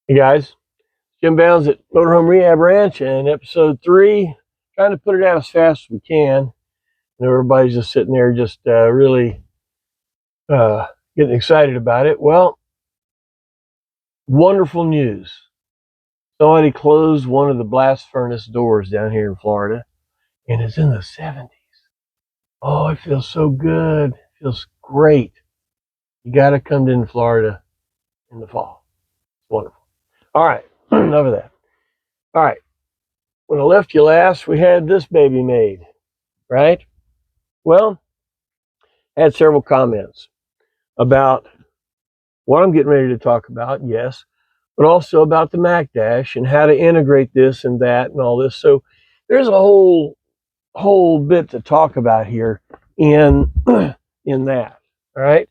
Hey guys, Jim Bounds at Motorhome Rehab Ranch, and episode 3. Trying to put it out as fast as we can. And everybody's just sitting there, just really getting excited about it. Well, wonderful news. Somebody closed one of the blast furnace doors down here in Florida, and it's in the 70s. Oh, it feels so good. It feels great. You got to come to Florida in the fall. It's wonderful. All right, enough of that. All right, when I left you last, we had this baby made, right? Well, I had several comments about what I'm getting ready to talk about, yes, but also about the Mac Dash and how to integrate this and that and all this. So there's a whole bit to talk about here in in that. All right.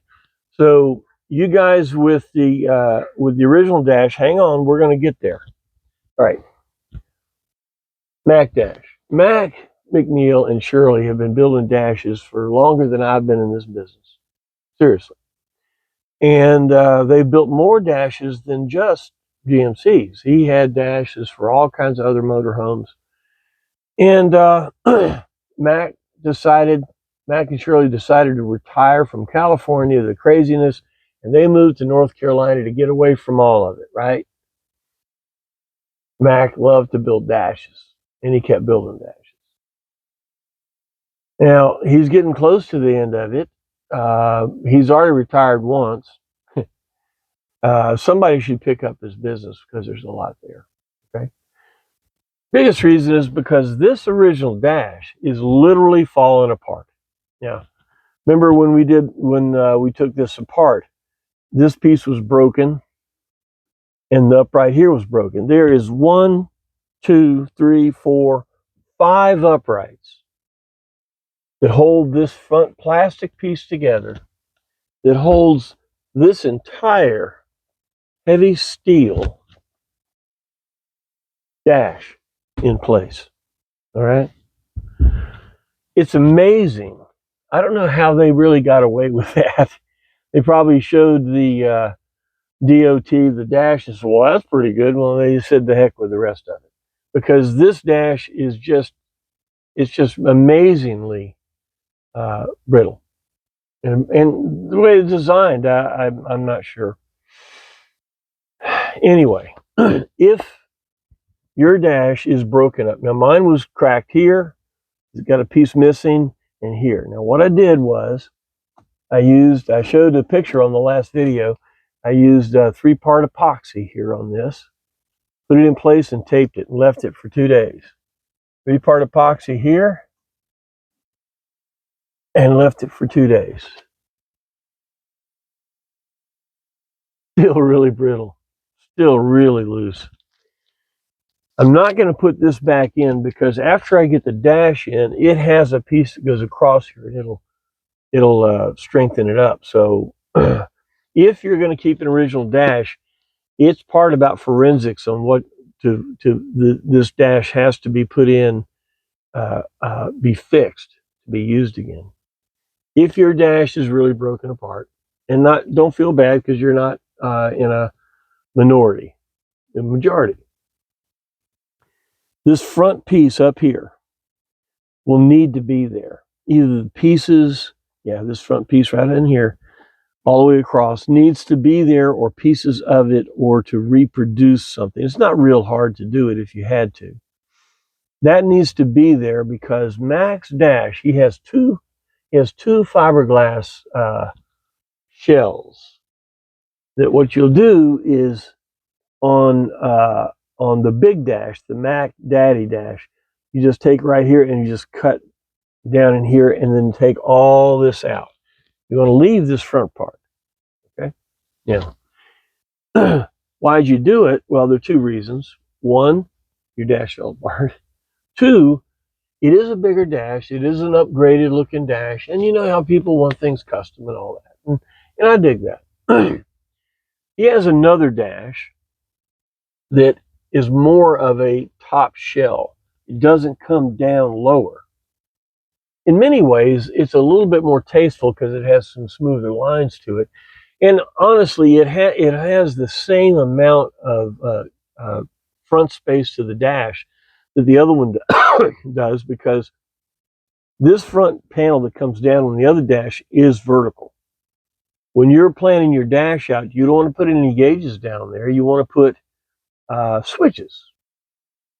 So you guys with the original dash, hang on, we're going to get there. All right. Mac Dash. Mac, McNeil, and Shirley have been building dashes for longer than I've been in this business. Seriously. And they built more dashes than just GMCs. He had dashes for all kinds of other motorhomes. And Mac and Shirley decided to retire from California, the craziness, and they moved to North Carolina to get away from all of it, right? Mac loved to build dashes, and he kept building dashes. Now, he's getting close to the end of it. He's already retired once. Somebody should pick up his business because there's a lot there. Okay. Biggest reason is because this original dash is literally falling apart. Now, remember when we took this apart, this piece was broken and the upright here was broken. There is 1, 2, 3, 4, 5 uprights that hold this front plastic piece together, that holds this entire heavy steel dash in place. All right. It's amazing. I don't know how they really got away with that. They probably showed the DOT the dash and said, well, that's pretty good. Well, they said the heck with the rest of it, because this dash is it's just amazingly brittle. And the way it's designed, I'm not sure. Anyway, if your dash is broken up, now mine was cracked here, it's got a piece missing, and here. Now what I did was I showed a picture on the last video. I used 3-part epoxy here on this, put it in place and taped it and left it for 2 days. 3-part epoxy here and left it for 2 days. Still really brittle, still really loose. I'm not going to put this back in because after I get the dash in, it has a piece that goes across here and it'll strengthen it up. So if you're going to keep an original dash, it's part about forensics on what this dash has to be put in, be fixed to be used again. If your dash is really broken apart, and don't feel bad because you're not in a minority, the majority. This front piece up here will need to be there. Either the pieces, this front piece right in here, all the way across, needs to be there, or pieces of it, or to reproduce something. It's not real hard to do it if you had to. That needs to be there because Mac's dash, he has two fiberglass shells. That what you'll do is on the big dash, the Mac Daddy dash, you just take right here and you just cut down in here and then take all this out. You want to leave this front part. Okay? Now, why'd you do it? Well, there are 2 reasons. 1, your dash fell apart. 2, it is a bigger dash. It is an upgraded looking dash. And you know how people want things custom and all that. And I dig that. He has another dash that is more of a top shell. It doesn't come down lower. In many ways, it's a little bit more tasteful because it has some smoother lines to it. And honestly, it has the same amount of front space to the dash that the other one does, because this front panel that comes down on the other dash is vertical. When you're planning your dash out, you don't want to put any gauges down there. You want to put switches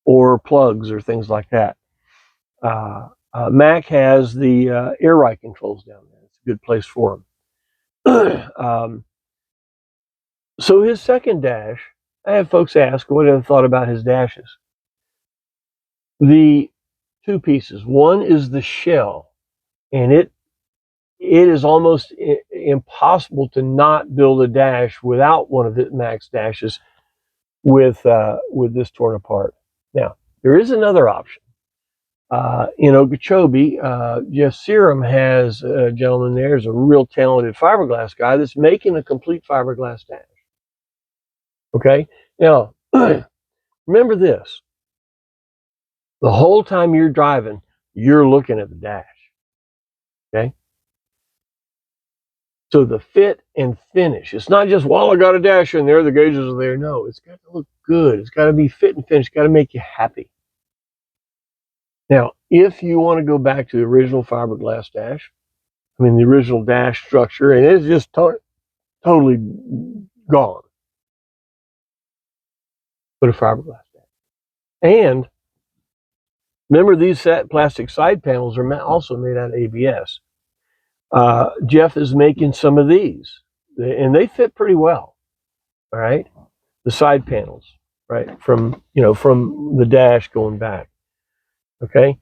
or plugs or things like that. Mac has the air ride controls down there. It's a good place for them. So his second dash, I have folks ask what I thought about his dashes. The two pieces. One is the shell, and it is almost impossible to not build a dash without one of the Max dashes with this torn apart. Now, there is another option. In Okeechobee, Jeff Serum has a gentleman there, is a real talented fiberglass guy that's making a complete fiberglass dash. Okay? Now, remember this. The whole time you're driving, you're looking at the dash. Okay? So the fit and finish. It's not just, well, I got a dash in there, the gauges are there. No, it's got to look good. It's got to be fit and finished. It's got to make you happy. Now, if you want to go back to the original fiberglass dash, the original dash structure, and it's just totally gone, put a fiberglass dash. And remember, these plastic side panels are also made out of ABS. Jeff is making some of these, and they fit pretty well. All right, the side panels, right, from the dash going back. Okay,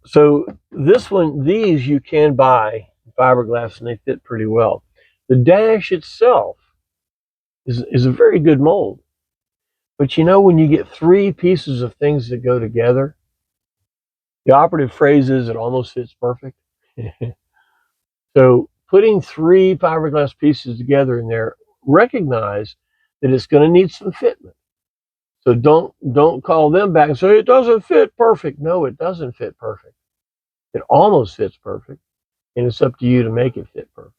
so these you can buy fiberglass, and they fit pretty well. The dash itself is a very good mold, but when you get three pieces of things that go together, the operative phrase is it almost fits perfect. So putting three fiberglass pieces together in there, recognize that it's going to need some fitment. So don't call them back and say it doesn't fit perfect. No, it doesn't fit perfect. It almost fits perfect, and it's up to you to make it fit perfect.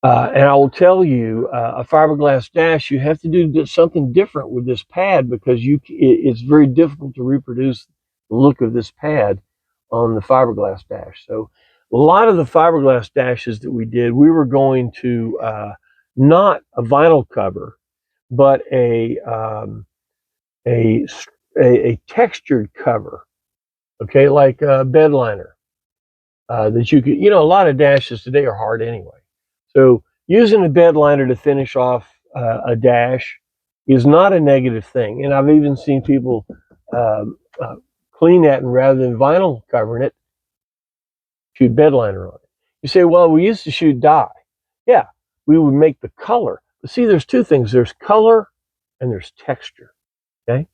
And I will tell you, a fiberglass dash, you have to do something different with this pad, because it's very difficult to reproduce the look of this pad on the fiberglass dash. So a lot of the fiberglass dashes that we did, we were going to not a vinyl cover, but a textured cover, okay, like a bed liner, that you could, a lot of dashes today are hard anyway. So using a bed liner to finish off a dash is not a negative thing. And I've even seen people clean that, and rather than vinyl covering it, shoot bed liner on it. You say, well, we used to shoot dye. Yeah, we would make the color. But see, there's two things. There's color and there's texture, okay?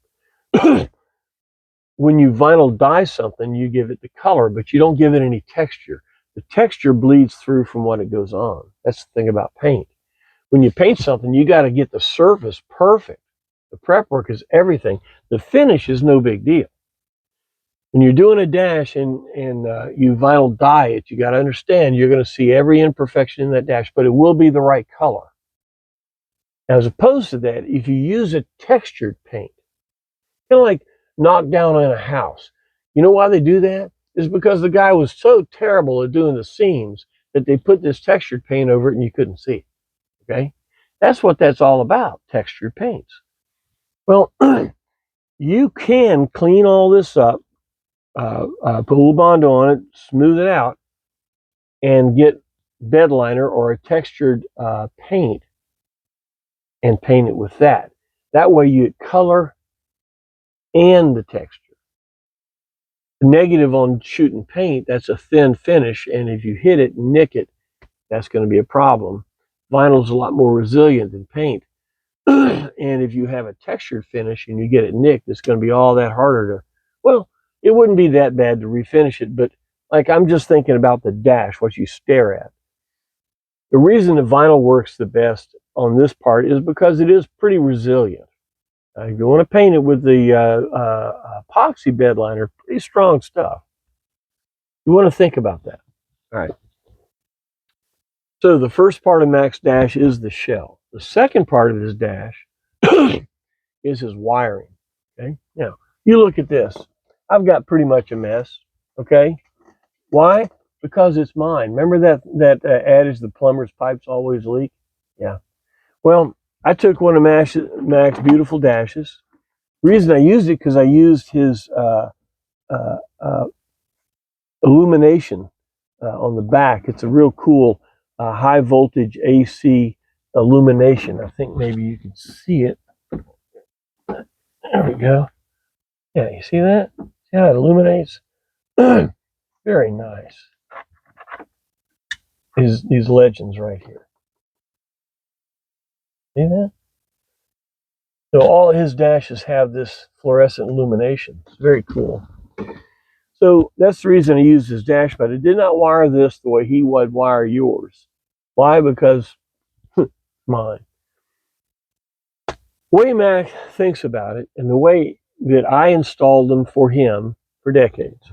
When you vinyl dye something, you give it the color, but you don't give it any texture. The texture bleeds through from what it goes on. That's the thing about paint. When you paint something, you got to get the surface perfect. The prep work is everything. The finish is no big deal. When you're doing a dash and you vinyl dye it, you got to understand you're going to see every imperfection in that dash, but it will be the right color. As opposed to that, if you use a textured paint, kind of like knock down on a house. You know why they do that? Is because the guy was so terrible at doing the seams that they put this textured paint over it and you couldn't see it. Okay? That's what that's all about, textured paints. Well, you can clean all this up, put a little Bondo on it, smooth it out, and get bed liner or a textured paint and paint it with that. That way you get color and the texture. The negative on shooting paint, that's a thin finish, and if you hit it and nick it, that's going to be a problem. Vinyl's a lot more resilient than paint. And if you have a textured finish and you get it nicked, it's going to be all that harder to, well, it wouldn't be that bad to refinish it, but like I'm just thinking about the dash, what you stare at. The reason the vinyl works the best on this part is because it is pretty resilient. If you want to paint it with the epoxy bed liner, pretty strong stuff. You want to think about that. All right. So the first part of Mac's dash is the shell. The second part of his dash is his wiring. Okay. Now you look at this. I've got pretty much a mess. Okay. Why? Because it's mine. Remember that adage, the plumber's pipes always leak? Yeah. Well, I took one of Mac's beautiful dashes. The reason I used it because I used his uh, uh, illumination on the back. It's a real cool high voltage AC illumination. I think maybe you can see it. There we go. Yeah, you see that? See how it illuminates? Very nice. These legends right here. See that? So all his dashes have this fluorescent illumination. It's very cool. So that's the reason I used his dash, but I did not wire this the way he would wire yours. Why? Because mine. The way Mac thinks about it and the way that I installed them for him for decades.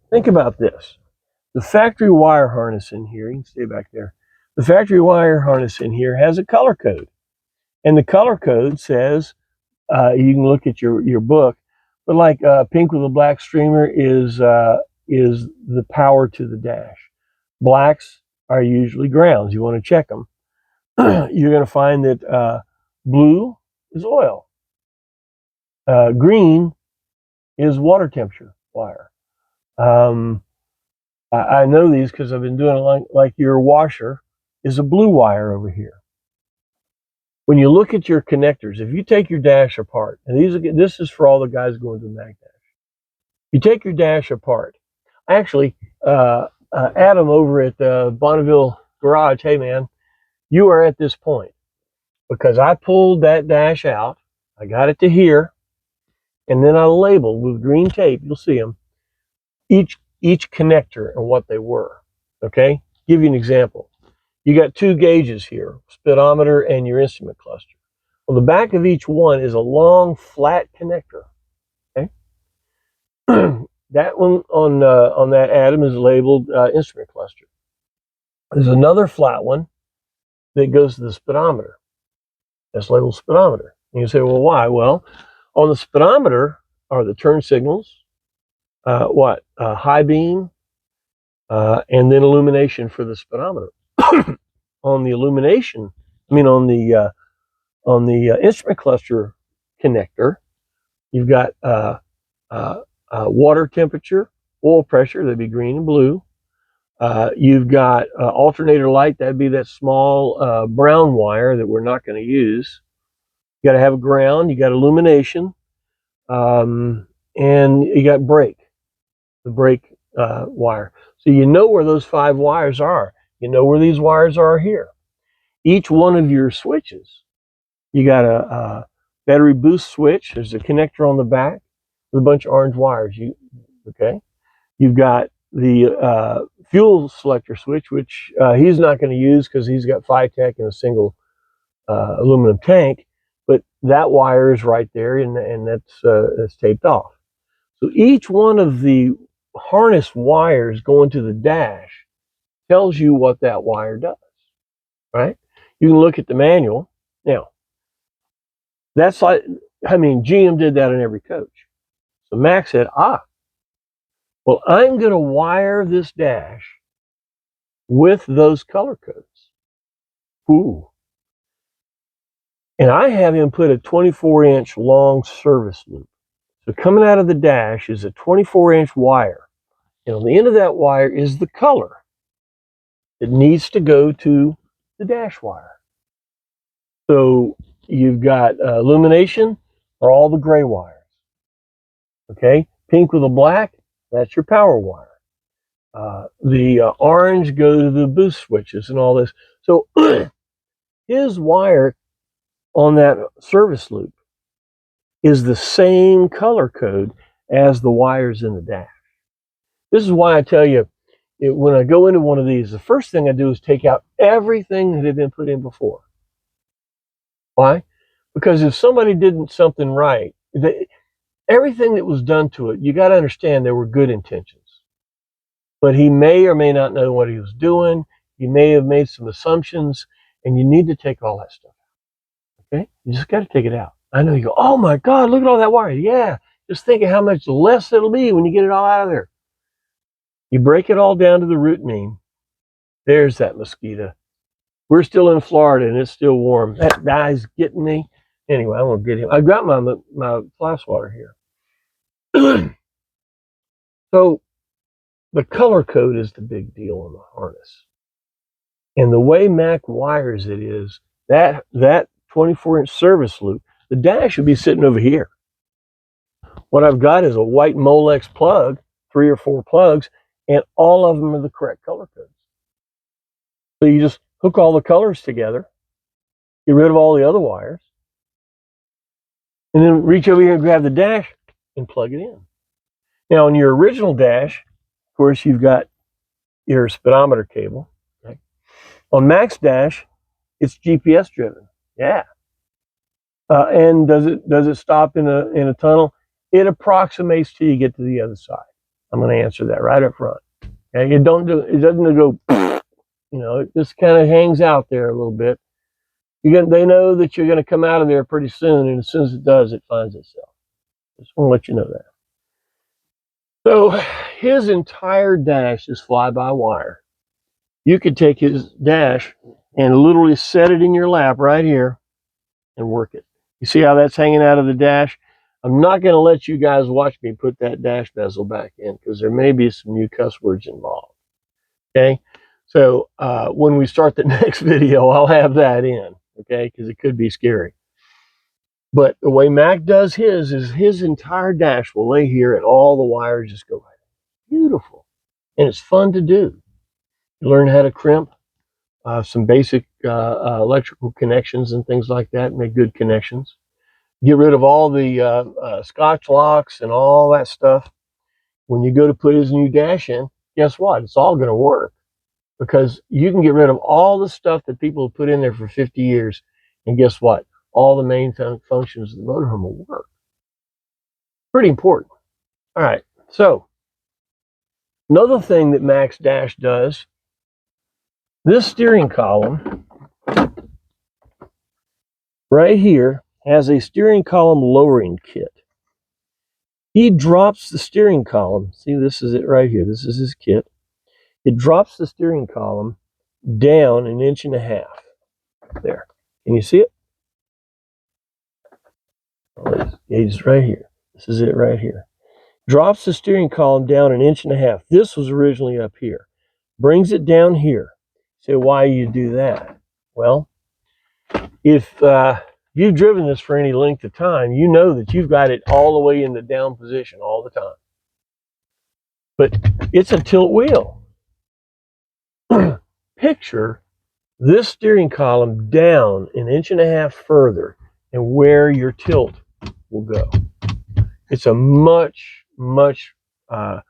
Think about this. The factory wire harness in here, you can stay back there. The factory wire harness in here has a color code. And the color code says, you can look at your book, but like pink with a black streamer is the power to the dash. Blacks are usually grounds. You want to check them. You're going to find that blue is oil. Green is water temperature wire. I know these because I've been doing it like your washer is a blue wire over here. When you look at your connectors, if you take your dash apart, and this is for all the guys going to the Mac dash. You take your dash apart. Actually, Adam over at Bonneville Garage, hey man, you are at this point because I pulled that dash out. I got it to here, and then I labeled with green tape. You'll see them each connector and what they were. Okay, give you an example. You got two gauges here, speedometer and your instrument cluster. On the back of each one is a long flat connector. Okay, that one on that Adam is labeled instrument cluster. There's another flat one that goes to the speedometer. That's labeled speedometer. And you say, well, why? Well, on the speedometer are the turn signals, high beam, and then illumination for the speedometer. On the illumination, on the instrument cluster connector, you've got water temperature, oil pressure, that'd be green and blue. You've got alternator light, that'd be that small brown wire that we're not going to use. You got to have a ground, you got illumination, and you got brake, the brake wire. So you know where those 5 wires are. You know where these wires are here. Each one of your switches, you got a battery boost switch. There's a connector on the back with a bunch of orange wires. Okay? You've got the fuel selector switch, which he's not going to use because he's got Phytech and a single aluminum tank. But that wire is right there, and that's taped off. So each one of the harness wires going to the dash tells you what that wire does, right? You can look at the manual. Now, that's like, GM did that on every coach. So Mac said, well, I'm going to wire this dash with those color codes. Ooh. And I have him put a 24-inch long service loop. So coming out of the dash is a 24-inch wire. And on the end of that wire is the color that needs to go to the dash wire. So you've got illumination or all the gray wires. Okay, pink with a black, that's your power wire. The orange go to the boost switches and all this. So his wire on that service loop is the same color code as the wires in the dash. This is why I tell you, when I go into one of these, the first thing I do is take out everything that had been put in before. Why? Because if somebody did something right, everything that was done to it, you got to understand there were good intentions. But he may or may not know what he was doing. You may have made some assumptions, and you need to take all that stuff out. Okay? You just got to take it out. I know you go, oh my God, look at all that wire. Yeah, just think of how much less it'll be when you get it all out of there. You break it all down to the root mean. There's that mosquito. We're still in Florida, and it's still warm. That guy's getting me. Anyway, I'm going to get him. I've got my flask water here. So the color code is the big deal on the harness. And the way Mac wires it is that 24-inch service loop, the dash should be sitting over here. What I've got is a white Molex plug, 3 or 4 plugs, and all of them are the correct color codes. So you just hook all the colors together, get rid of all the other wires, and then reach over here and grab the dash and plug it in. Now, on your original dash, of course, you've got your speedometer cable. Okay? On Mac's dash, it's GPS driven. Yeah. And does it stop in a tunnel? It approximates till you get to the other side. I'm going to answer that right up front. Okay? It doesn't go. It just kind of hangs out there a little bit. They know that you're going to come out of there pretty soon, and as soon as it does, it finds itself. Just want to let you know that. So his entire dash is fly-by-wire. You could take his dash and literally set it in your lap right here and work it. You see how that's hanging out of the dash? I'm not going to let you guys watch me put that dash bezel back in because there may be some new cuss words involved. Okay? So when we start the next video, I'll have that in, okay? Because it could be scary. But the way Mac does his is his entire dash will lay here and all the wires just go right. Beautiful. And it's fun to do. You learn how to crimp some basic electrical connections and things like that, make good connections. Get rid of all the Scotch locks and all that stuff. When you go to put his new dash in, guess what? It's all going to work because you can get rid of all the stuff that people have put in there for 50 years. And guess what? All the main functions of the motorhome will work. Pretty important. All right. So another thing that Mac's dash does, this steering column right here has a steering column lowering kit. He drops the steering column. See, this is it right here. This is his kit. It drops the steering column down 1.5 inches. There. Can you see it? It's right here. This is it right here. Drops the steering column down 1.5 inches. This was originally up here. Brings it down here. Say, why you do that? Well, if you've driven this for any length of time, you know that you've got it all the way in the down position all the time. But it's a tilt wheel. Picture this steering column down 1.5 inches further and where your tilt will go. It's a much more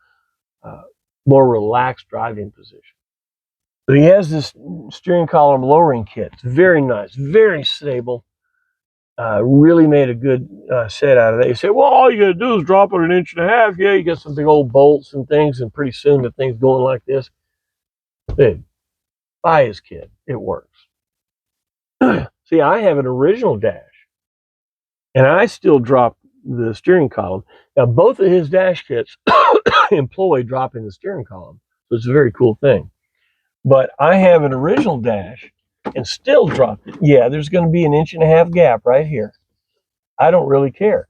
relaxed driving position. So he has this steering column lowering kit. It's very nice, very stable. Really made a good set out of that. You say, well, all you got to do is drop it 1.5 inches. Yeah, you got some big old bolts and things, and pretty soon the thing's going like this. Big. Buy his kit. It works. See, I have an original dash, and I still drop the steering column. Now, both of his dash kits employ dropping the steering column, so it's a very cool thing. But I have an original dash and still drop it. Yeah, there's going to be 1.5 inch gap right here. I don't really care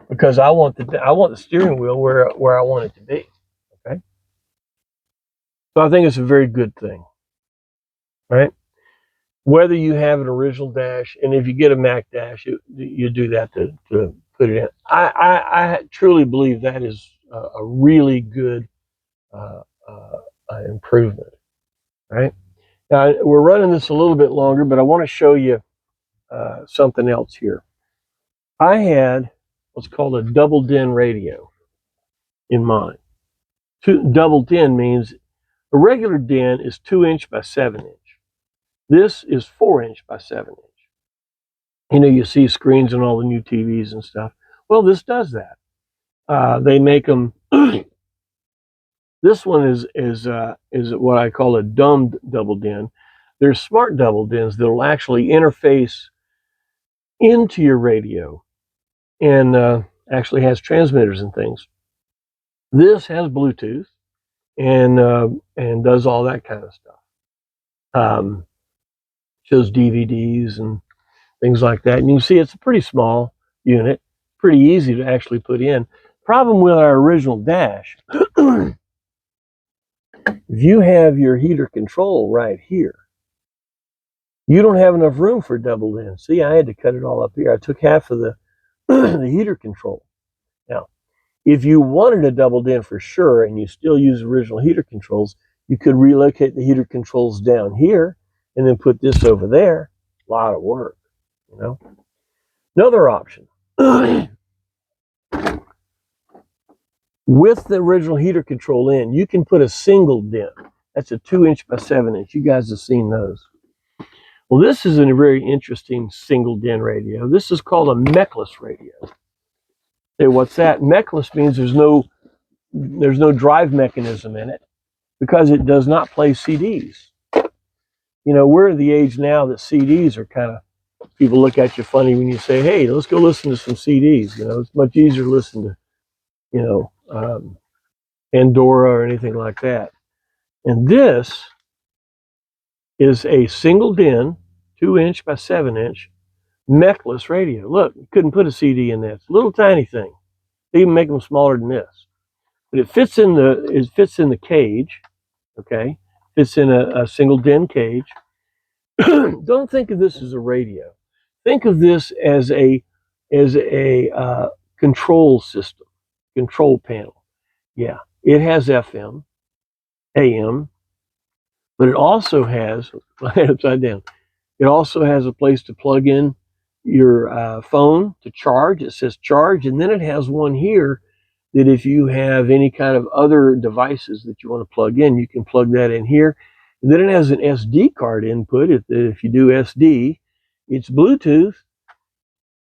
because I want the steering wheel where I want it to be. Okay, so I think it's a very good thing, right? Whether you have an original dash, and if you get a Mac dash, you do that to put it in. I truly believe that is a really good improvement, right? Now, we're running this a little bit longer, but I want to show you something else here. I had what's called a double din radio in mine. Double din means a regular din is 2-inch by 7-inch. This is 4-inch by 7-inch. You know, you see screens on all the new TVs and stuff. Well, this does that. They make them This one is what I call a dumbed double din. There's smart double dins that will actually interface into your radio and actually has transmitters and things. This has Bluetooth and does all that kind of stuff. Shows DVDs and things like that. And you can see it's a pretty small unit, pretty easy to actually put in. Problem with our original dash, if you have your heater control right here, you don't have enough room for double in. See, I had to cut it all up here. I took half of the, the heater control. Now, if you wanted a doubled in for sure and you still use original heater controls, you could relocate the heater controls down here and then put this over there. A lot of work, you know. Another option. With the original heater control in, you can put a single din. That's a 2" by 7". You guys have seen those. Well, this is a very interesting single din radio. This is called a mechless radio. Hey, what's that? Mechless means there's no drive mechanism in it because it does not play CDs. You know, we're at the age now that CDs are kind of, people look at you funny when you say, hey, let's go listen to some CDs. You know, it's much easier to listen to, you know, Pandora or anything like that. And this is a single din, 2" by 7" mechless radio. Look, you couldn't put a CD in that. It's a little tiny thing. They even make them smaller than this. But it fits in the cage, okay? Fits in a single din cage. Don't think of this as a radio. Think of this as a control system, control panel. Yeah, it has FM, AM, but it also has, upside down, it also has a place to plug in your phone to charge. It says charge, and then it has one here that if you have any kind of other devices that you want to plug in, you can plug that in here. And then it has an SD card input. If you do SD, it's Bluetooth,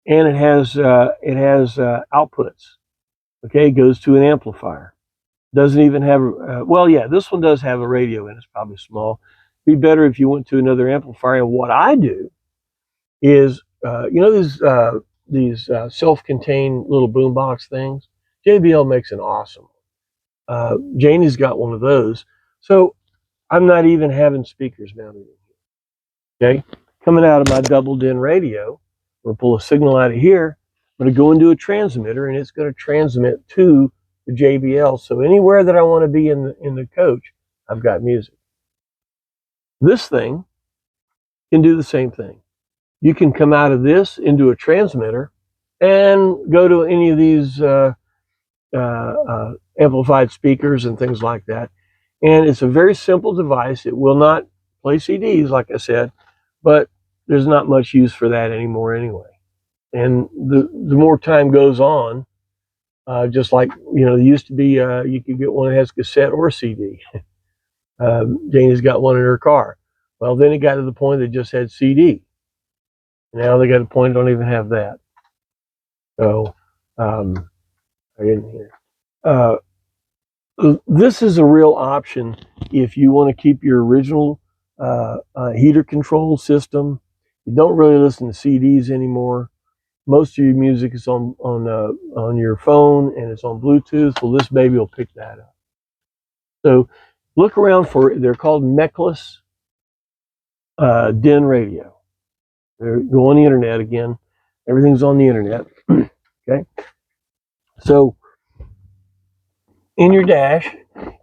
and it has outputs. Okay, it goes to an amplifier. Doesn't even have, well, yeah, this one does have a radio in it. It's probably small. Be better if you went to another amplifier. And what I do is, you know, these self-contained little boombox things. JBL makes an awesome. Janie's got one of those. So I'm not even having speakers mounted in here. Okay, coming out of my double din radio, we'll pull a signal out of here. I'm going to go into a transmitter, and it's going to transmit to the JBL. So anywhere that I want to be in the coach, I've got music. This thing can do the same thing. You can come out of this into a transmitter and go to any of these amplified speakers and things like that. And it's a very simple device. It will not play CDs, like I said, but there's not much use for that anymore anyway. And the more time goes on, just like, you know, there used to be, you could get one that has cassette or CD. Janie's got one in her car. Well, then it got to the point that it just had CD. Now they got a point don't even have that. So I didn't hear. This is a real option if you want to keep your original heater control system. You don't really listen to CDs anymore. Most of your music is on your phone and it's on Bluetooth. Well, this baby will pick that up. So look around for, they're called mechless din radio. Go on the internet again. Everything's on the internet. Okay. So in your dash,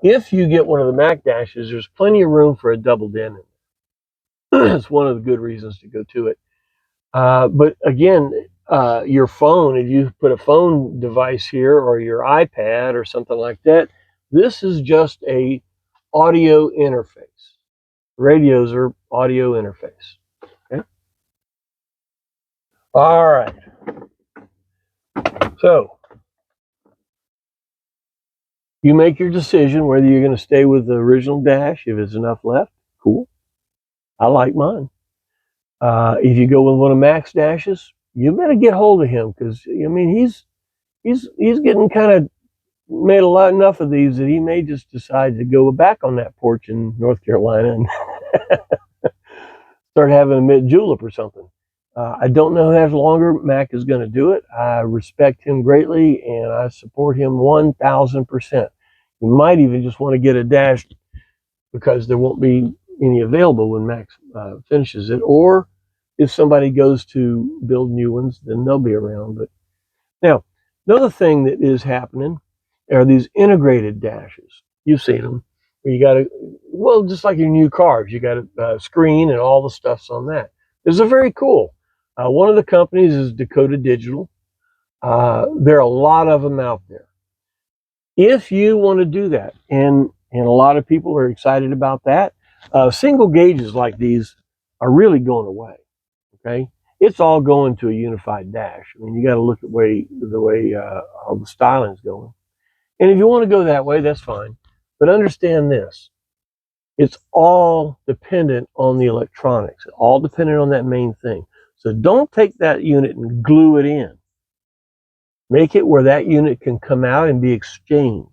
if you get one of the Mac dashes, there's plenty of room for a double din. It's one of the good reasons to go to it. But again, your phone, if you put a phone device here or your iPad or something like that, this is just a audio interface. Radios are audio interface. Okay. All right. So you make your decision whether you're going to stay with the original dash. If there's enough left, cool. I like mine. If you go with one of Mac's dashes, you better get hold of him because I mean he's getting kind of made enough of these that he may just decide to go back on that porch in North Carolina and start having a mint julep or something. I don't know how longer Mac is going to do it. I respect him greatly and I support him 1,000%. You might even just want to get a dash because there won't be any available when Max finishes it. Or if somebody goes to build new ones, then they'll be around. But now, another thing that is happening are these integrated dashes. You've seen them. Where you got to, well, just like your new cars, you got a screen and all the stuff's on that. These are very cool. One of the companies is Dakota Digital. There are a lot of them out there. If you want to do that, and a lot of people are excited about that, single gauges like these are really going away. Okay, it's all going to a unified dash. I mean, you got to look at the way all the styling's going. And if you want to go that way, that's fine. But understand this: it's all dependent on the electronics, all dependent on that main thing. So don't take that unit and glue it in. Make it where that unit can come out and be exchanged.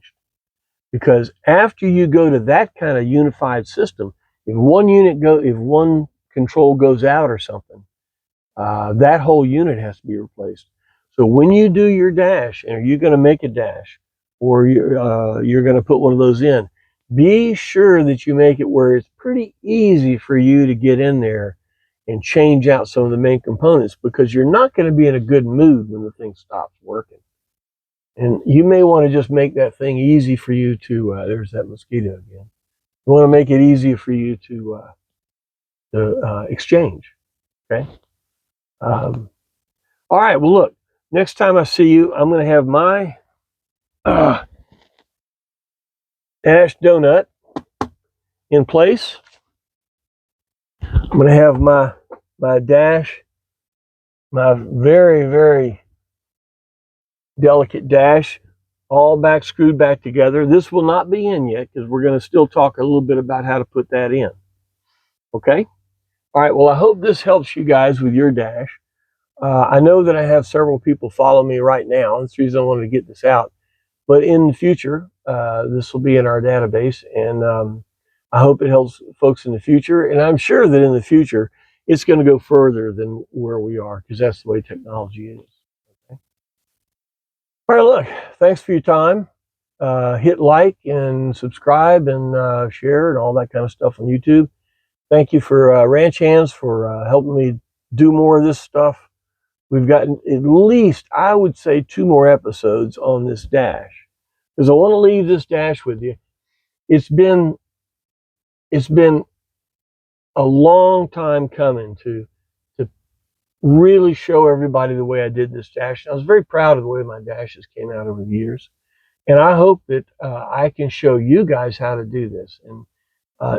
Because after you go to that kind of unified system, if one control goes out or something, that whole unit has to be replaced. So when you do your dash, and you're going to make a dash, or you're going to put one of those in, be sure that you make it where it's pretty easy for you to get in there and change out some of the main components, because you're not going to be in a good mood when the thing stops working. And you may want to just make that thing easy for you to, there's that mosquito again. You want to make it easy for you to exchange, okay? All right, well, look, next time I see you, I'm going to have my dash donut in place. I'm going to have my dash, my very, very delicate dash, all screwed back together. This will not be in yet because we're going to still talk a little bit about how to put that in. Okay? All right, well, I hope this helps you guys with your dash. I know that I have several people follow me right now. That's the reason I wanted to get this out. But in the future, this will be in our database, and I hope it helps folks in the future. And I'm sure that in the future, it's going to go further than where we are, because that's the way technology is. Okay? All right, look, thanks for your time. Hit like and subscribe and share and all that kind of stuff on YouTube. Thank you for Ranch Hands for helping me do more of this stuff. We've gotten at least, I would say, 2 more episodes on this dash, because I want to leave this dash with you. It's been a long time coming to really show everybody the way I did this dash. I was very proud of the way my dashes came out over the years, and I hope that I can show you guys how to do this. And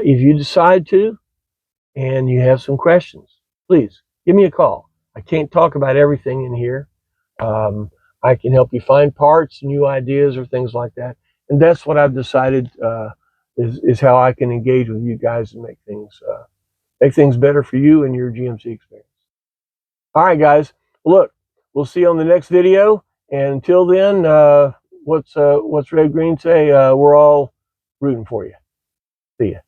if you decide to, and you have some questions, please give me a call. I can't talk about everything in here. I can help you find parts, new ideas, or things like that. And that's what I've decided is how I can engage with you guys and make things better for you and your GMC experience. All right, guys. Look, we'll see you on the next video. And until then, what's Red Green say? We're all rooting for you. See ya.